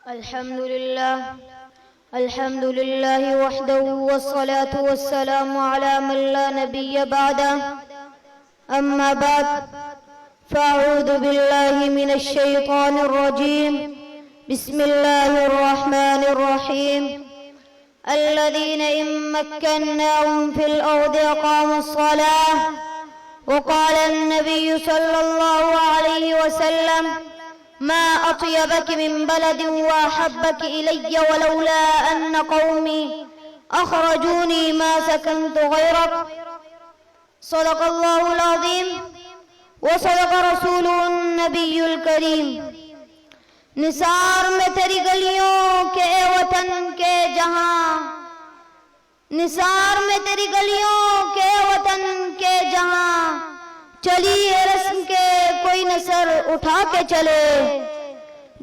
अल्हम्दुलिल्लाह वहदहु वस्सलातु वस्सलामु अला मन ला नबिय्य बअदा अम्मा बाद फ़अऊज़ु बिल्लाहि मिनश शैतानिर रजीम बिस्मिल्लाहिर रहमानिर रहीम अल्लज़ीना इन मक्कन्नाहुम फिल अर्दि अक़ामुस्सलाह वक़ाल अन्नबिय्यु सल्लल्लाहु अलैहि वसल्लम मा अत्यबक मिन बलदिन व अहब्बक इलय्य वलौला अन्न कौमी अखरजूनी मा सकन्तु गैरक सदक़ल्लाहुल अज़ीम व सदक़ रसूलुहुन नबियुल करीम। निसार में तेरी गलियों के वतन के जहां, निसार में तेरी गलियों के वतन के जहां चली है रस्म के कोई नसर उठा के चले।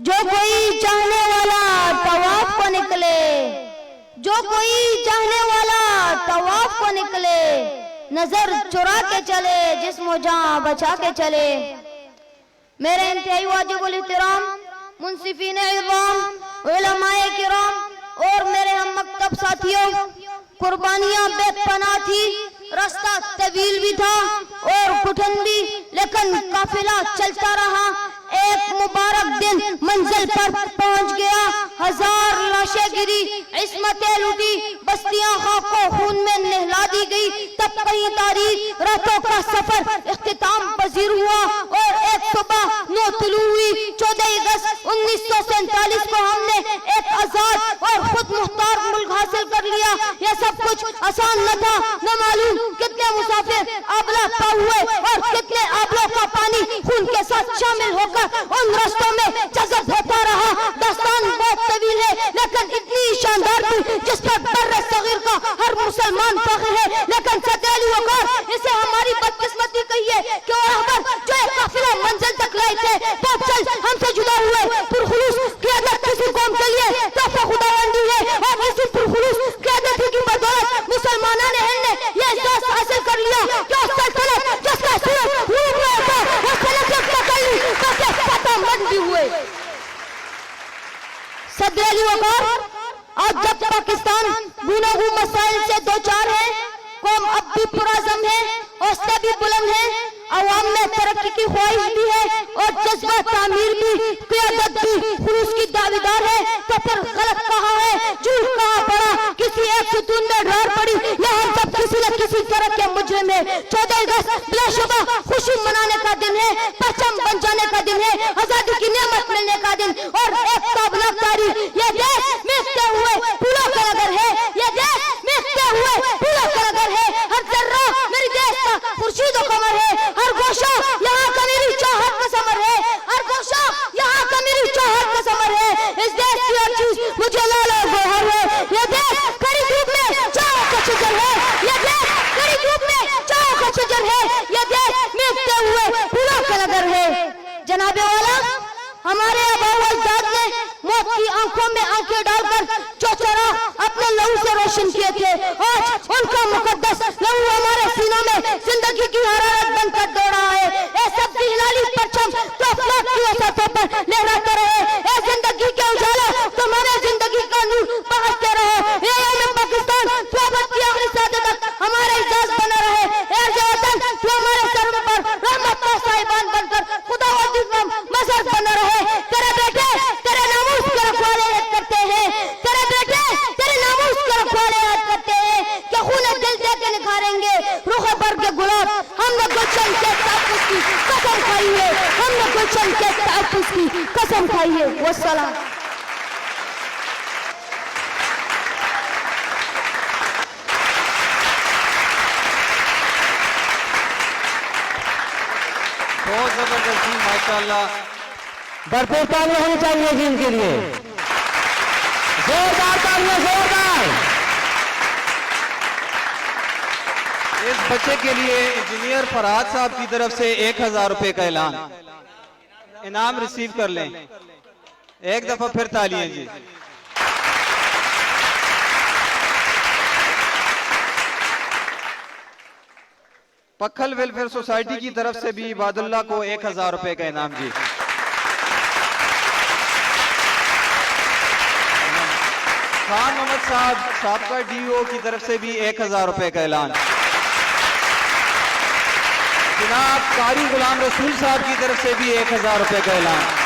जो कोई चाहने वाला तवाफ को निकले, जो कोई चाहने वाला तवाफ को निकले, नजर चुरा के चले, जिस्म जान बचा के चले। मेरे इंतहाई वाजिबुल एहतराम मुंसिफीन इज़ाम, उलमाए किराम और मेरे हम मकतब साथियों, कुर्बानियां बेपनाह थी, रास्ता तवील भी था और कठिन भी, लेकिन काफिला चलता रहा। एक मुबारक दिन मंजिल पर पहुंच गया। हजार लाशें गिरी, इस्मतें लूटी, बस्तियां खाको खून में नहला दी गई। तब कई तारीख रातों का सफर इख्तिताम पजीर हुआ और एक सुबह नौ तुलू हुई। 14 अगस्त 1947 को हमने एक आजाद और खुद मुख्तार मुल्क हासिल कर लिया। यह सब कुछ आसान न था। न मालूम कितने मुसाफिर आबला पा हुए और कितने आबलों का पानी खून के साथ शामिल होकर उन रास्तों में जज़ब होता रहा। दास्तान बहुत तवील है, लेकिन इतनी शानदार थी जिस पर बर्रे सगीर का हर मुसलमान फख्र है। लेकिन सदैली वकार इसे हमारी बदकिस्मती कहिए कि वो रहबर जो एक काफिला मंजिल तक लाए थे, तो चल हमसे जुदा हुए। पुरखुलूस क़ियादत किसी कौम के लिए तोहफा खुदावंदी है और इसी पुरखुलूस क़ियादत की बदौलत मुसलमानों ने ये इज़्ज़त हासिल कर लिया कि उस सल्तनत जिसका सूरज डूब गया था, वो सल्तनत पकड़ ली, ताकि फतहमंद भी हुए। सदैली वकार आज जब पाकिस्तान गुनागू मसाइल से दो चार है, कौम अब भी पुराज़म है, हौसला भी बुलंद है, अवाम में तरक्की की ख्वाहिश भी है और जज्बा तामीर भी, क़ियादत भी खुलूस की दावेदार है। तो फिर गलत कहा है, झूठ कहा पड़ा, किसी एक सुतून में ढार पड़ी, यहाँ सब किसी न किसी तरह के मुजरिम है। 14 अगस्त बिलाशुबा खुशी मनाने का दिन है, परचम बन जाने का दिन है, आजादी की नेमत मिलने का दिन और एक ताबनाक तारीख। ये देश मिटते हुए फूलों का नगर है, ये देश मिटते हुए फूलों का नगर है। हर जर्रा मेरी देश का खुर्शीद कमर है, हर गोशा यहाँ का मेरी चाहत का समर है, हर गोशा यहाँ का मेरी चाहत का समर है। इस देश की हर चीज मुझे लाल और गौहर है। ये देश कड़ी धूप में चारों का शजर है, ये देश कड़ी धूप में चारों का शजर है, ये देश मिटते हुए फूलों का नगर है। जनाबे वाला, हमारे आबाओ अजदाद ने मौत की आंखों में आंखें डालकर जो चराग अपने लहू से रोशन किए थे, आज उनका मुकद्दस लहू हमारे सीनों में जिंदगी की हरारत बनकर दौड़ा है। ऐ सब्ज़ी हिलाली परचम तो अफलाक की वसातों पर लहराते रहे, ऐ जिंदगी के उजाला तुम्हारे जिंदगी का नूर बहाते रहे। ऐ यौम पाकिस्तान तो अबद की आखिरी सादत तक हमारा इजाज़ बना रहे। ऐ वतन तो हमारे सर पर रहमत का साहिबान बनकर खुदा मसर बना रहे। तेरे बेटे तेरे नामूस के रखवाले याद करते हैं, तेरे बेटे तेरे नामूस के रखवाले याद करते हैं कि खून दिल दे के निखारेंगे रुख पर के गुलाब। हमने गुलशन के तहफ़्फ़ुज़ की कसम खाई है, हमने गुलशन के तहफ़्फ़ुज़ की कसम खाई है। वस्सलाम। बहुत जबरदस्त, माशाअल्लाह। भरपूर तालियां होनी चाहिए जी इनके लिए, जोरदार तालियां, जोरदार। इस बच्चे के लिए इंजीनियर फरहाद साहब की तरफ से 1000 रुपए का ऐलान इनाम रिसीव कर लें। एक दफा फिर तालियां जी। पक्खल वेलफेयर सोसाइटी की तरफ से भी इबादुल्लाह को 1000 रुपए का इनाम जी। खान मोहम्मद साहब साबका डीओ की तरफ से भी 1000 रुपए का ऐलान। जनाब कारी गुलाम रसूल साहब की तरफ से भी 1000 रुपए का ऐलान।